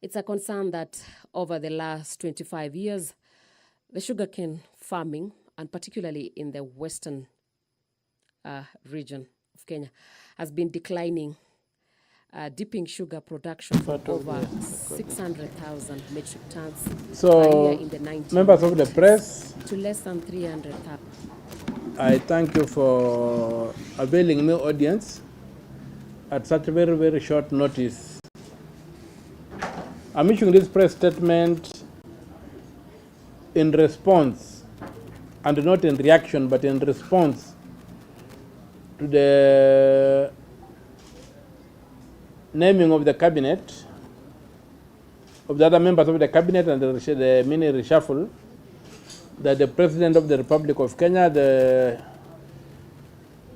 It's a concern that over the last 25 years, the sugarcane farming, and particularly in the western region of Kenya, has been declining, dipping sugar production from over 600,000 metric tons per year in the 1990s members of the press, to less than 300,000. I thank you for availing me audience at such a very, very short notice. I'm issuing this press statement in response, and not in reaction, but in response to the naming of the cabinet, of the other members of the cabinet, and the mini reshuffle that the President of the Republic of Kenya,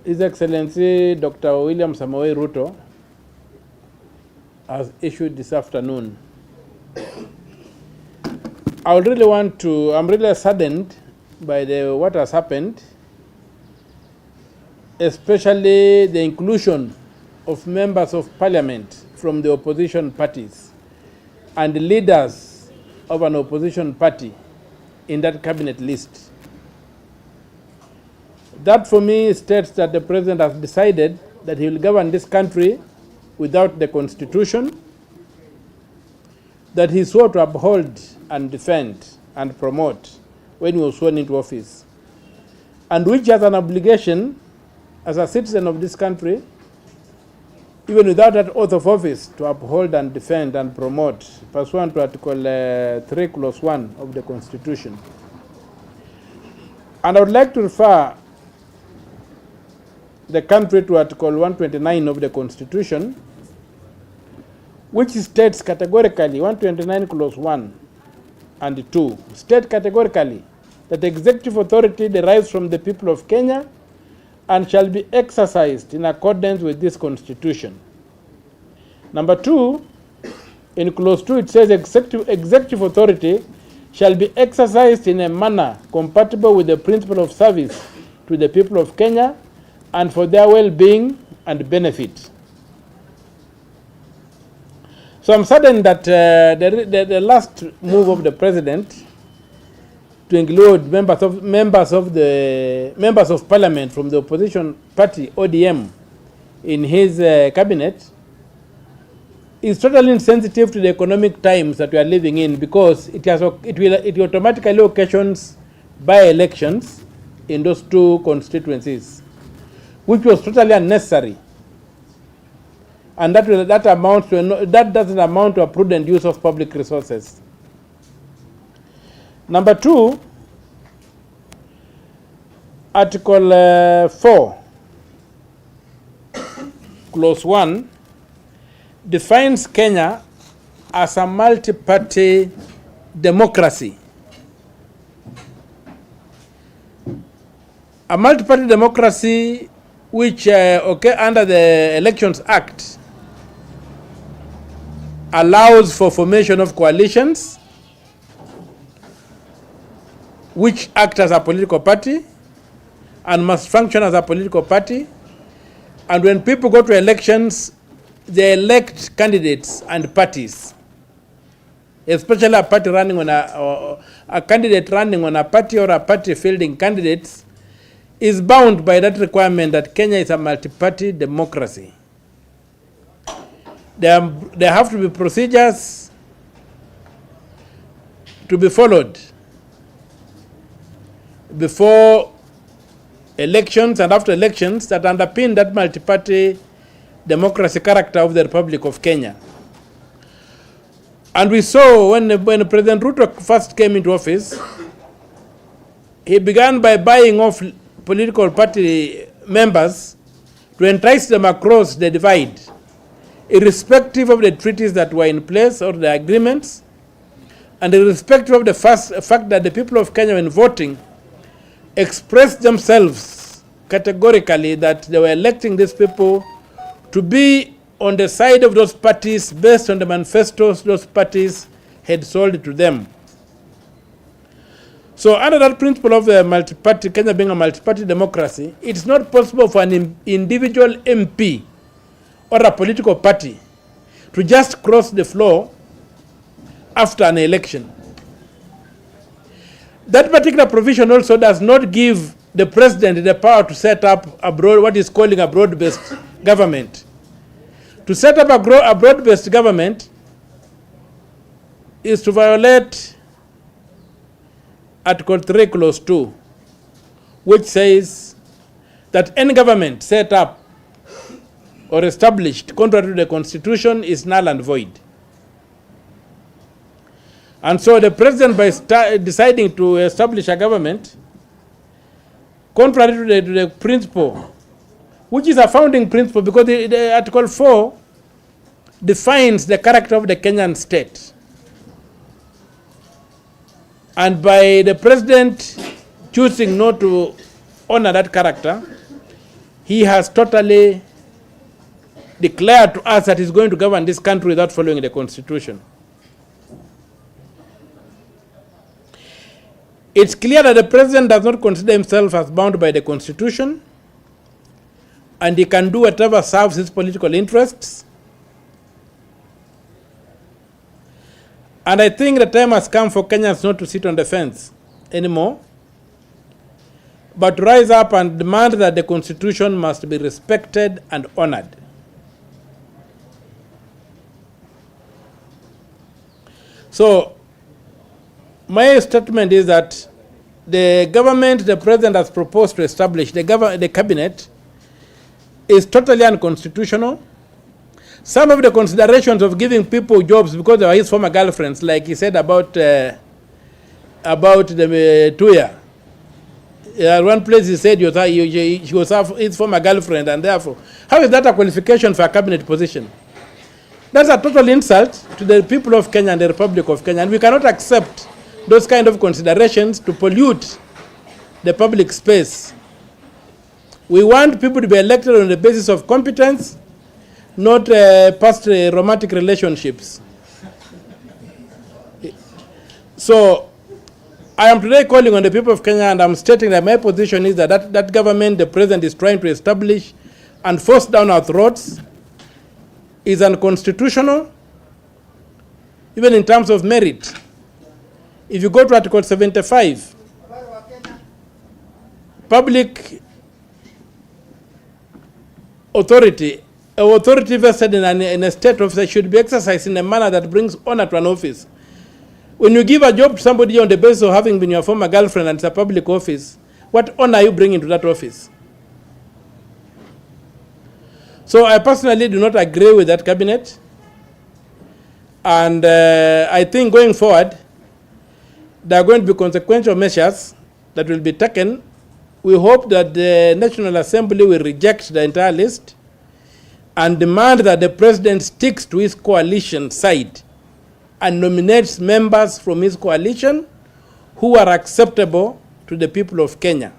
His Excellency Dr. William Samoei Ruto, has issued this afternoon. I'm really saddened by what has happened, especially the inclusion of members of parliament from the opposition parties and the leaders of an opposition party in that cabinet list. That for me states that the president has decided that he will govern this country without the constitution, that he swore to uphold and defend and promote when he was sworn into office, and which has an obligation as a citizen of this country, even without that oath of office, to uphold and defend and promote pursuant to Article 3 Clause 1 of the Constitution. And I would like to refer the country to Article 129 of the Constitution, which states categorically, 129 Clause 1 and 2, state categorically that the executive authority derives from the people of Kenya and shall be exercised in accordance with this Constitution. Number 2, in Clause 2, it says executive authority shall be exercised in a manner compatible with the principle of service to the people of Kenya and for their well-being and benefit. So I'm saddened that the last move of the president to include members of parliament from the opposition party ODM in his cabinet is totally insensitive to the economic times that we are living in, because it automatically occasions by-elections in those two constituencies, which was totally unnecessary. And that doesn't amount to a prudent use of public resources. Number 2, Article 4, Clause 1, defines Kenya as a multi-party democracy. A multi-party democracy which, under the Elections Act, allows for formation of coalitions which act as a political party and must function as a political party. And when people go to elections, they elect candidates and parties, especially a party running on a candidate running on a party or a party fielding candidates is bound by that requirement that Kenya is a multi-party democracy. There have to be procedures to be followed before elections and after elections that underpin that multi-party democracy character of the Republic of Kenya. And we saw when President Ruto first came into office, he began by buying off political party members to entice them across the divide, irrespective of the treaties that were in place or the agreements, and irrespective of the fact that the people of Kenya, when voting, expressed themselves categorically that they were electing these people to be on the side of those parties based on the manifestos those parties had sold to them. So under that principle of the multi-party, Kenya being a multi-party democracy, it's not possible for an individual MP or a political party to just cross the floor after an election. That particular provision also does not give the president the power to set up what is calling a broad-based government. To set up a broad-based government is to violate Article 3, Clause 2, which says that any government set up or established contrary to the Constitution is null and void. And so the president, by deciding to establish a government, contrary to the principle, which is a founding principle, because the Article 4 defines the character of the Kenyan state. And by the president choosing not to honor that character, he has totally declared to us that he's going to govern this country without following the Constitution. It's clear that the president does not consider himself as bound by the Constitution, and he can do whatever serves his political interests. And I think the time has come for Kenyans not to sit on the fence anymore, but to rise up and demand that the Constitution must be respected and honored. So, my statement is that the government the president has proposed to establish, the cabinet, is totally unconstitutional. Some of the considerations of giving people jobs because they are his former girlfriends, like he said about the Tuya. One place he said she was his former girlfriend, and therefore, how is that a qualification for a cabinet position? That's a total insult to the people of Kenya and the Republic of Kenya, and we cannot accept those kind of considerations to pollute the public space. We want people to be elected on the basis of competence, not past romantic relationships. So, I am today calling on the people of Kenya, and I'm stating that my position is that that government the president is trying to establish and force down our throats is unconstitutional, even in terms of merit. If you go to Article 75, public authority vested in a state officer should be exercised in a manner that brings honor to an office. When you give a job to somebody on the basis of having been your former girlfriend and it's a public office, what honor are you bringing to that office? So I personally do not agree with that cabinet. And I think going forward, there are going to be consequential measures that will be taken. We hope that the National Assembly will reject the entire list and demand that the president sticks to his coalition side and nominates members from his coalition who are acceptable to the people of Kenya.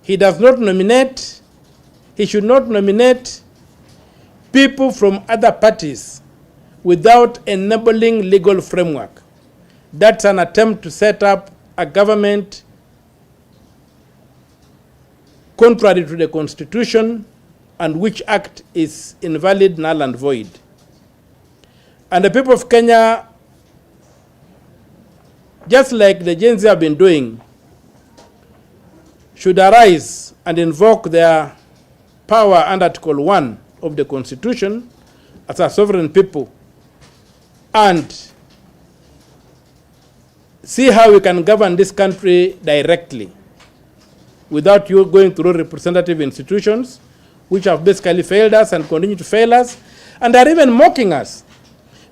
He should not nominate people from other parties without enabling legal framework. That's an attempt to set up a government contrary to the Constitution, and which act is invalid, null and void. And the people of Kenya, just like the Gen Z have been doing, should arise and invoke their power under Article 1 of the Constitution as a sovereign people and see how we can govern this country directly without you going through representative institutions which have basically failed us and continue to fail us, and are even mocking us.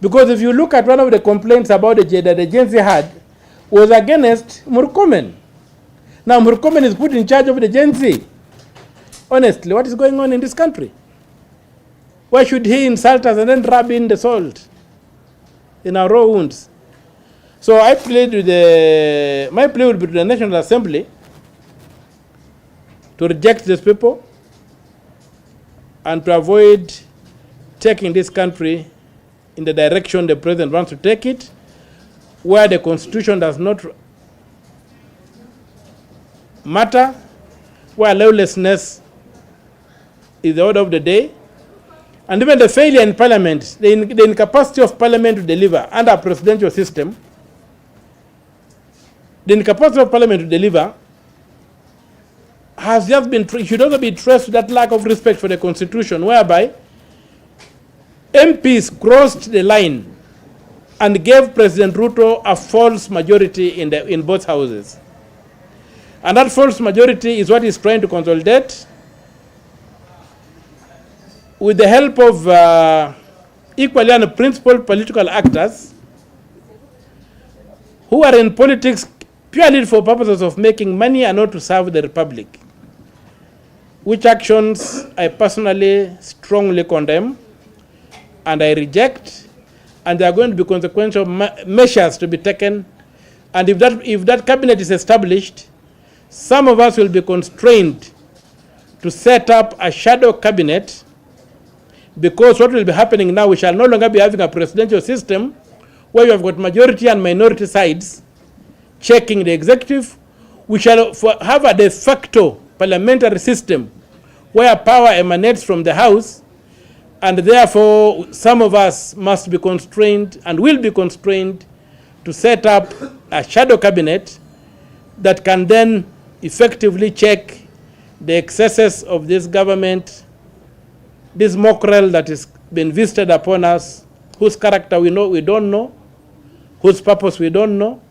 Because if you look at one of the complaints about that the Gen Z had was against Murkomen. Now Murkomen is put in charge of the Gen Z. Honestly, what is going on in this country? Why should he insult us and then rub in the salt in our raw wounds? So I plead with my plea would be to the National Assembly to reject these people and to avoid taking this country in the direction the president wants to take it, where the Constitution does not matter, where lawlessness is the order of the day, And even the failure in parliament, the incapacity of parliament to deliver under a presidential system, the incapacity of parliament to deliver has just been, should also be traced to that lack of respect for the constitution, whereby MPs crossed the line and gave President Ruto a false majority in both houses. And that false majority is what he's trying to consolidate with the help of equally unprincipled political actors who are in politics purely for purposes of making money and not to serve the republic, which actions I personally strongly condemn and I reject, and there are going to be consequential measures to be taken. And if that cabinet is established, some of us will be constrained to set up a shadow cabinet, because what will be happening now, we shall no longer be having a presidential system where you have got majority and minority sides checking the executive. We shall have a de facto parliamentary system where power emanates from the House, and therefore some of us must be constrained and will be constrained to set up a shadow cabinet that can then effectively check the excesses of this government, this mockerel that has been visited upon us, whose character we don't know, whose purpose we don't know.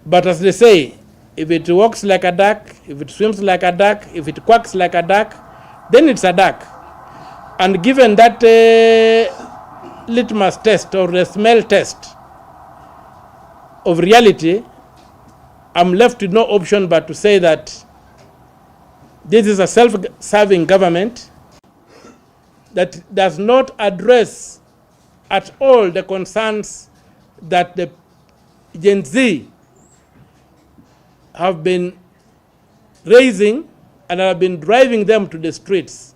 But as they say, if it walks like a duck, if it swims like a duck, if it quacks like a duck, then it's a duck. And given that litmus test or the smell test of reality, I'm left with no option but to say that this is a self-serving government that does not address at all the concerns that the Gen Z have been raising and have been driving them to the streets.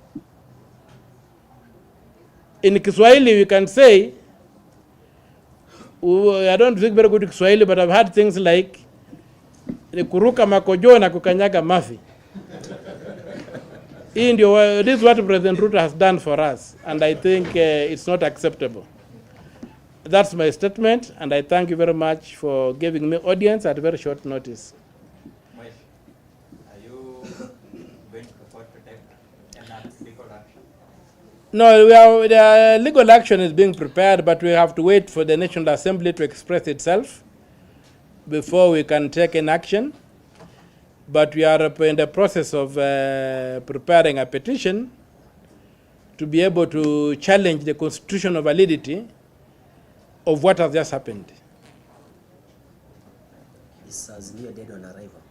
In Kiswahili, we can say, I don't speak very good Kiswahili, but I've heard things like, kuruka makojo na kukanyaga mafi. This is what President Ruto has done for us, and I think it's not acceptable. That's my statement, and I thank you very much for giving me audience at very short notice. Mike, are you going to support legal action? No, the legal action is being prepared, but we have to wait for the National Assembly to express itself before we can take an action. But we are in the process of preparing a petition to be able to challenge the constitutional validity of what has just happened. Is Azimio dead on arrival?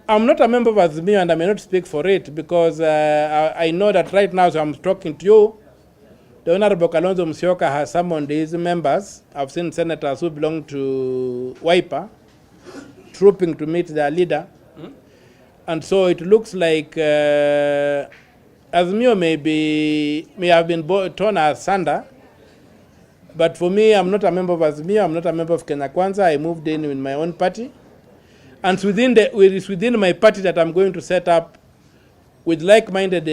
I'm not a member of Azimio and I may not speak for it, because I know that right now, as I'm talking to you, the Honorable Kalonzo Musyoka has summoned his members. I've seen senators who belong to Wiper trooping to meet their leader. And so it looks like Azimio may have been torn asunder. But for me, I'm not a member of Azimio, I'm not a member of Kenya Kwanza. I moved in with my own party. And it's within my party that I'm going to set up, with like-minded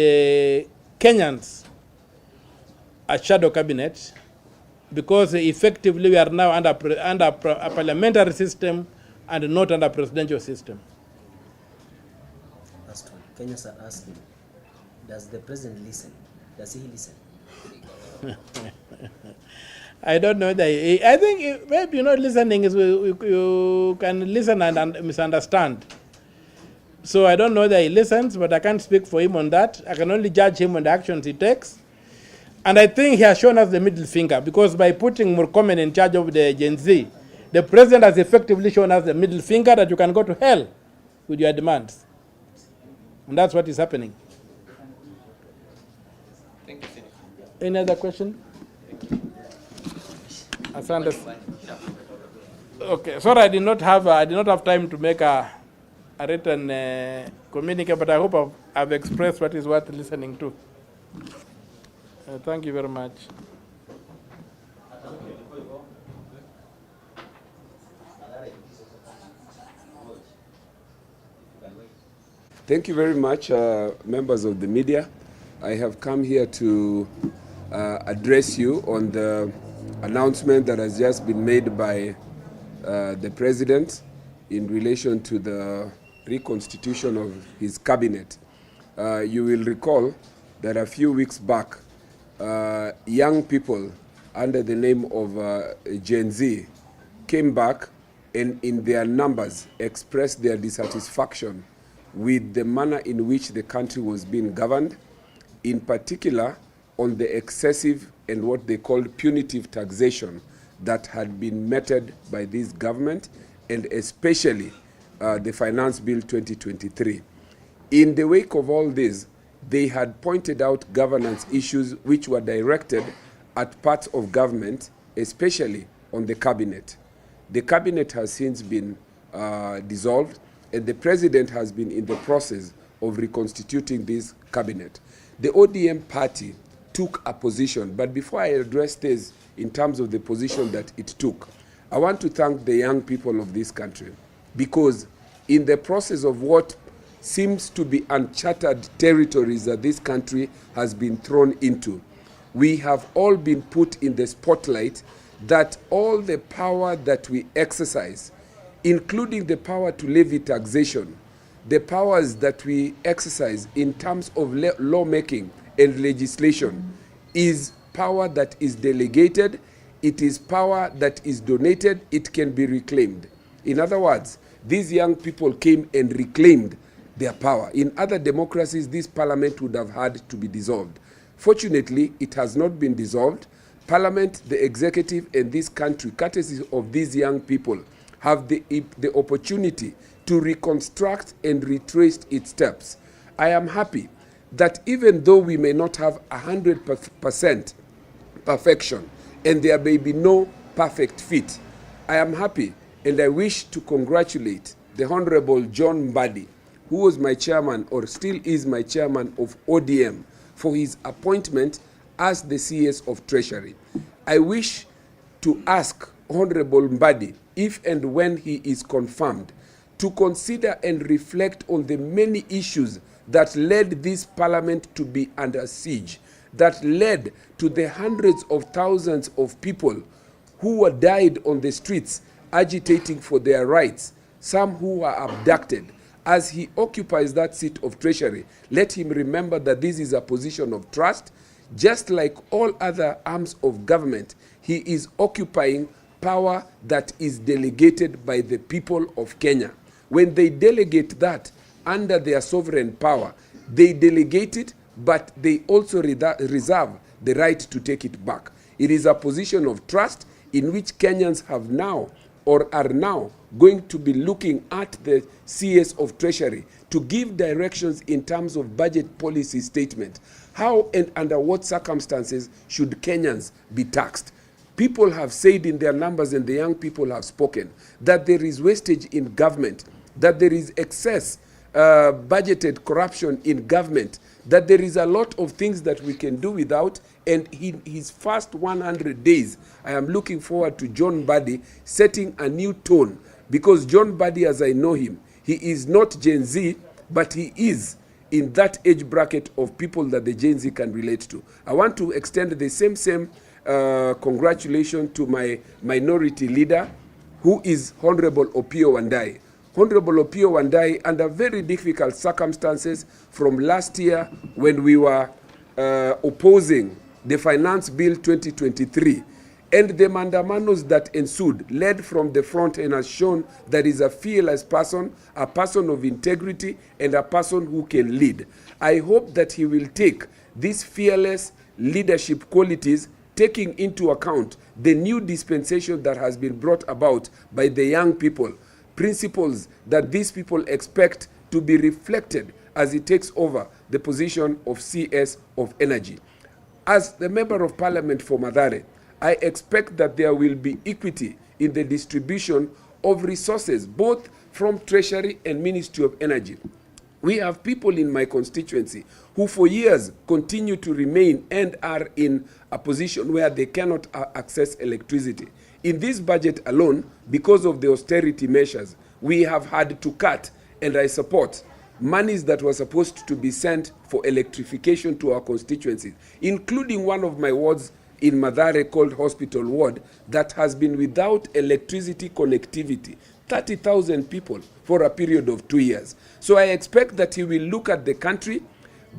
Kenyans, a shadow cabinet, because effectively we are now under a parliamentary system and not under a presidential system. Last one. Kenyans are asking, does the president listen? Does he listen? I don't know. I think maybe not listening is you can listen and misunderstand. So I don't know that he listens, but I can't speak for him on that. I can only judge him on the actions he takes. And I think he has shown us the middle finger, because by putting Murkomen in charge of the Gen Z, the president has effectively shown us the middle finger that you can go to hell with your demands. And that's what is happening. Thank you, Senator. Any other question? Okay, sorry, I did not have time to make a written communique, but I hope I've expressed what is worth listening to. Thank you very much. Thank you very much, members of the media. I have come here to address you on the announcement that has just been made by the President in relation to the reconstitution of his cabinet. You will recall that a few weeks back, young people under the name of Gen Z came back and in their numbers expressed their dissatisfaction with the manner in which the country was being governed, in particular on the excessive and what they called punitive taxation that had been meted by this government, and especially the Finance Bill 2023. In the wake of all this, they had pointed out governance issues which were directed at parts of government, especially on the cabinet. The cabinet has since been dissolved, and the president has been in the process of reconstituting this cabinet. The ODM party took a position, but before I address this in terms of the position that it took, I want to thank the young people of this country, because in the process of what seems to be uncharted territories that this country has been thrown into, we have all been put in the spotlight that all the power that we exercise, including the power to levy taxation, the powers that we exercise in terms of lawmaking and legislation, is power that is delegated, it is power that is donated, it can be reclaimed. In other words, these young people came and reclaimed their power. In other democracies, this parliament would have had to be dissolved. Fortunately, it has not been dissolved. Parliament, the executive, and this country, courtesy of these young people, have the opportunity to reconstruct and retrace its steps. I am happy that even though we may not have 100% perfection, and there may be no perfect fit, I am happy and I wish to congratulate the Honorable John Mbadi, who was my chairman or still is my chairman of ODM, for his appointment as the CS of Treasury. I wish to ask Honorable Mbadi, if and when he is confirmed, to consider and reflect on the many issues that led this parliament to be under siege, that led to the hundreds of thousands of people who were died on the streets agitating for their rights, some who were abducted. As he occupies that seat of Treasury, let him remember that this is a position of trust. Just like all other arms of government, he is occupying power that is delegated by the people of Kenya. When they delegate that under their sovereign power, they delegate it, but they also reserve the right to take it back. It is a position of trust in which Kenyans have now or are now going to be looking at the CS of Treasury to give directions in terms of budget policy statement. How and under what circumstances should Kenyans be taxed? People have said in their numbers, and the young people have spoken, that there is wastage in government, that there is excess budgeted corruption in government, that there is a lot of things that we can do without. And in his first 100 days, I am looking forward to John Mbadi setting a new tone, because John Mbadi, as I know him, he is not Gen Z, but he is in that age bracket of people that the Gen Z can relate to. I want to extend the same congratulations to my minority leader, who is Honorable Okiya Omtatah. Honorable Okiya Omtatah, under very difficult circumstances from last year when we were opposing the Finance Bill 2023, and the mandamanos that ensued, led from the front and has shown that is a fearless person, a person of integrity, and a person who can lead. I hope that he will take these fearless leadership qualities, taking into account the new dispensation that has been brought about by the young people, principles that these people expect to be reflected as he takes over the position of CS of Energy. As the Member of Parliament for Mathare, I expect that there will be equity in the distribution of resources, both from Treasury and Ministry of Energy. We have people in my constituency who for years continue to remain and are in a position where they cannot access electricity. In this budget alone, because of the austerity measures, we have had to cut, and I support monies that were supposed to be sent for electrification to our constituencies, including one of my wards in Mathare called Hospital Ward that has been without electricity connectivity, 30,000 people for a period of 2 years. So I expect that he will look at the country,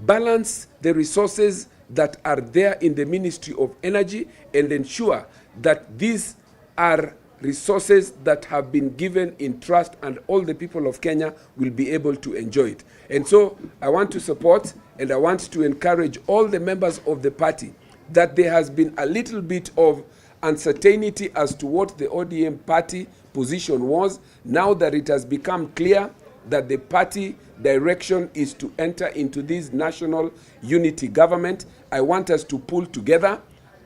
balance the resources that are there in the Ministry of Energy, and ensure that these are resources that have been given in trust and all the people of Kenya will be able to enjoy it. And so I want to support and I want to encourage all the members of the party that there has been a little bit of uncertainty as to what the ODM party position was. Now that it has become clear that the party direction is to enter into this national unity government, I want us to pull together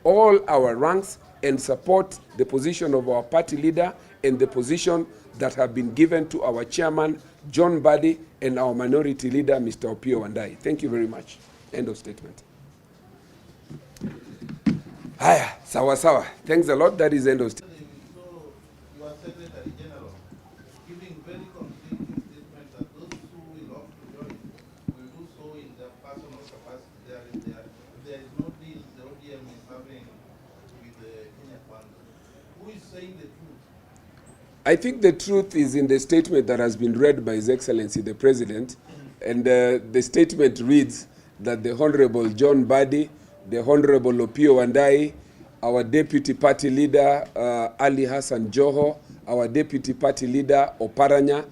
all our ranks and support the position of our party leader and the position that have been given to our chairman, John Buddy, and our minority leader, Mr. Okiya Omtatah. Thank you very much. End of statement. Haya, sawa sawa. Thanks a lot. That is end of statement. So, your Secretary General giving very conflicting statements that those who will opt to join will do so in their personal capacity. There is no deal the ODM is having with the Kenya Kwanza. Who is saying the truth? I think the truth is in the statement that has been read by His Excellency the President, and the statement reads that the Honorable John Buddy, the Honorable Okiya Omtatah, our Deputy Party Leader Ali Hassan Joho, our Deputy Party Leader Oparanya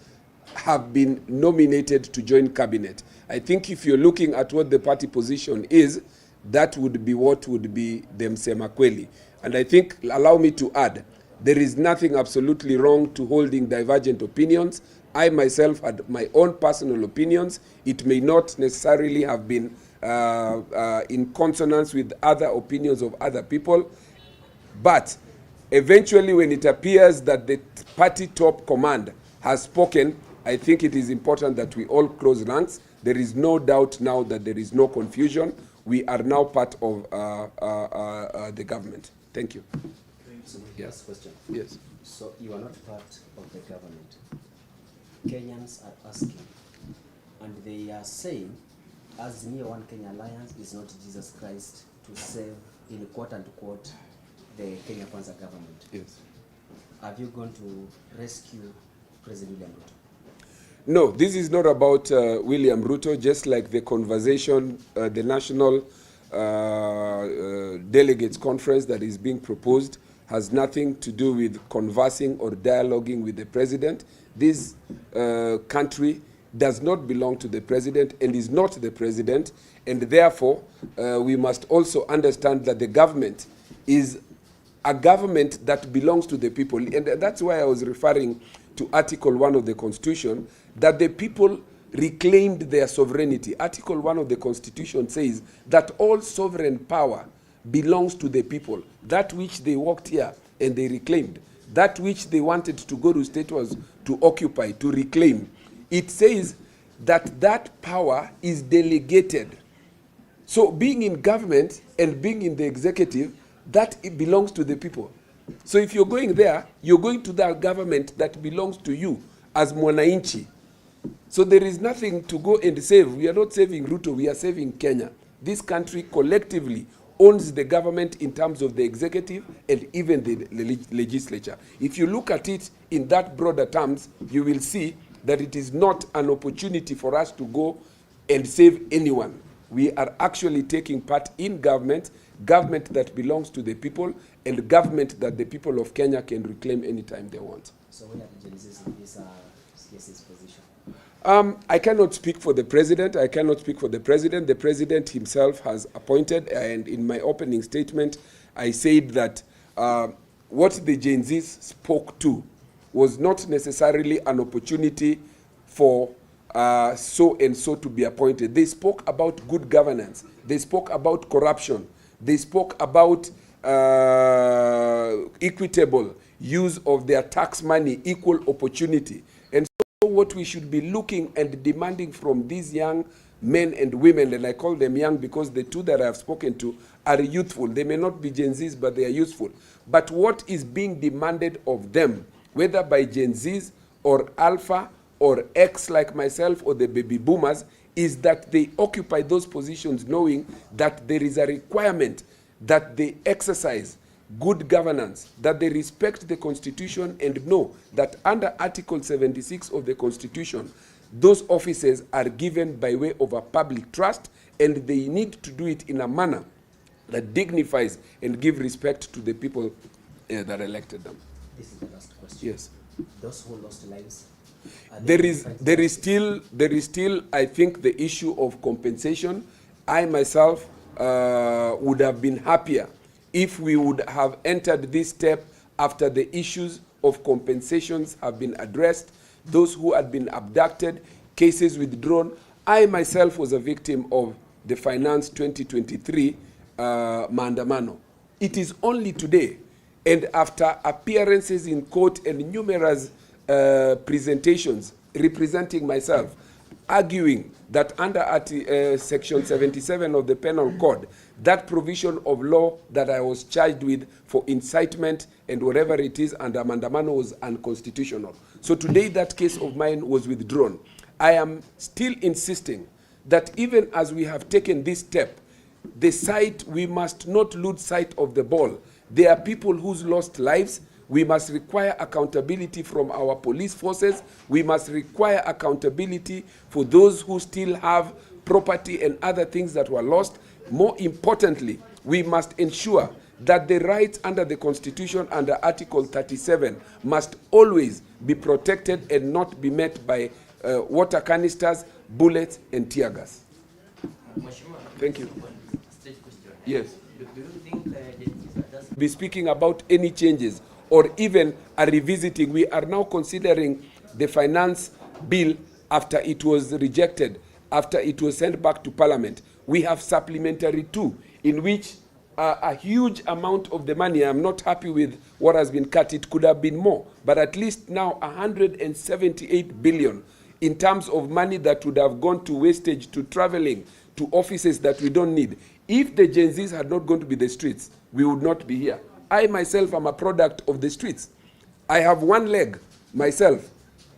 have been nominated to join cabinet. I think if you're looking at what the party position is, that would be what would be the Msema Kweli. And I think, allow me to add, there is nothing absolutely wrong to holding divergent opinions. I myself had my own personal opinions. It may not necessarily have been in consonance with other opinions of other people. But eventually, when it appears that the party top command has spoken, I think it is important that we all close ranks. There is no doubt now that there is no confusion. We are now part of the government. Thank you. So, Yeah. last question. Yes. So, you are not part of the government. Kenyans are asking, and they are saying, as near One Kenya Alliance is not Jesus Christ to save, in quote unquote, the Kenya Kwanza government. Yes. Have you gone to rescue President William Ruto? No, this is not about William Ruto, just like the conversation, the national delegates conference that is being proposed has nothing to do with conversing or dialoguing with the president. This country does not belong to the president and is not the president, and therefore we must also understand that the government is a government that belongs to the people. And that's why I was referring to Article 1 of the Constitution, that the people reclaimed their sovereignty. Article 1 of the Constitution says that all sovereign power belongs to the people. That which they walked here and they reclaimed. That which they wanted to go to state was to occupy, to reclaim. It says that that power is delegated. So being in government and being in the executive, that it belongs to the people. So if you're going there, you're going to that government that belongs to you as mwananchi. So there is nothing to go and save. We are not saving Ruto, we are saving Kenya. This country collectively owns the government in terms of the executive and even the legislature. If you look at it in that broader terms, you will see that it is not an opportunity for us to go and save anyone. We are actually taking part in government that belongs to the people, and government that the people of Kenya can reclaim anytime they want. So where are the Gen Zs in this CS's position? I cannot speak for the president. I cannot speak for the president. The president himself has appointed, and in my opening statement, I said that what the Gen Zs spoke to was not necessarily an opportunity for so and so to be appointed. They spoke about good governance. They spoke about corruption. They spoke about equitable use of their tax money, equal opportunity. And so what we should be looking and demanding from these young men and women, and I call them young because the two that I have spoken to are youthful. They may not be Gen Zs, but they are youthful. But what is being demanded of them, whether by Gen Zs or Alpha or X like myself or the baby boomers is that they occupy those positions knowing that there is a requirement that they exercise good governance, that they respect the Constitution and know that under Article 76 of the Constitution, those offices are given by way of a public trust, and they need to do it in a manner that dignifies and give respect to the people that elected them. This is the last question. Yes. Those who lost lives, There is still, I think, the issue of compensation. I myself would have been happier if we would have entered this step after the issues of compensations have been addressed, those who had been abducted, cases withdrawn. I myself was a victim of the Finance 2023 maandamano. It is only today, and after appearances in court and numerous presentations representing myself, arguing that under Section 77 of the Penal Code, that provision of law that I was charged with for incitement and whatever it is under maandamano was unconstitutional. So today that case of mine was withdrawn. I am still insisting that even as we have taken this step, we must not lose sight of the ball. There are people who's lost lives. We must require accountability from our police forces. We must require accountability for those who still have property and other things that were lost. More importantly, we must ensure that the rights under the Constitution, under Article 37, must always be protected and not be met by water canisters, bullets, and tear gas. Thank you. Yes. Do you think be speaking about any changes or even a revisiting? We are now considering the finance bill after it was rejected, after it was sent back to Parliament. We have supplementary 2, in which a huge amount of the money, I'm not happy with what has been cut. It could have been more, but at least now 178 billion in terms of money that would have gone to wastage, to traveling, to offices that we don't need. If the Gen Zs had not gone to be the streets, we would not be here. I myself am a product of the streets. I have one leg myself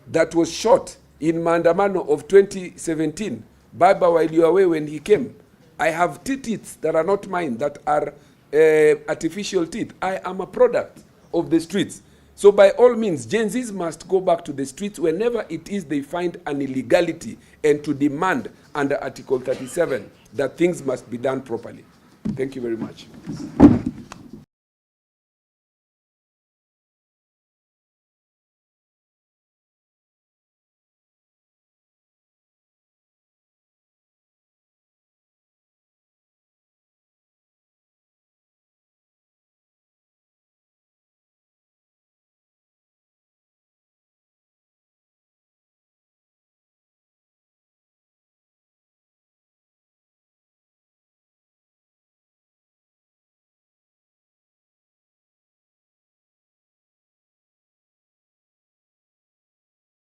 that was shot in maandamano of 2017. Baba, while you were away when he came. I have teeth that are not mine, that are artificial teeth. I am a product of the streets. So by all means, Gen Zs must go back to the streets whenever it is they find an illegality, and to demand under Article 37 that things must be done properly. Thank you very much.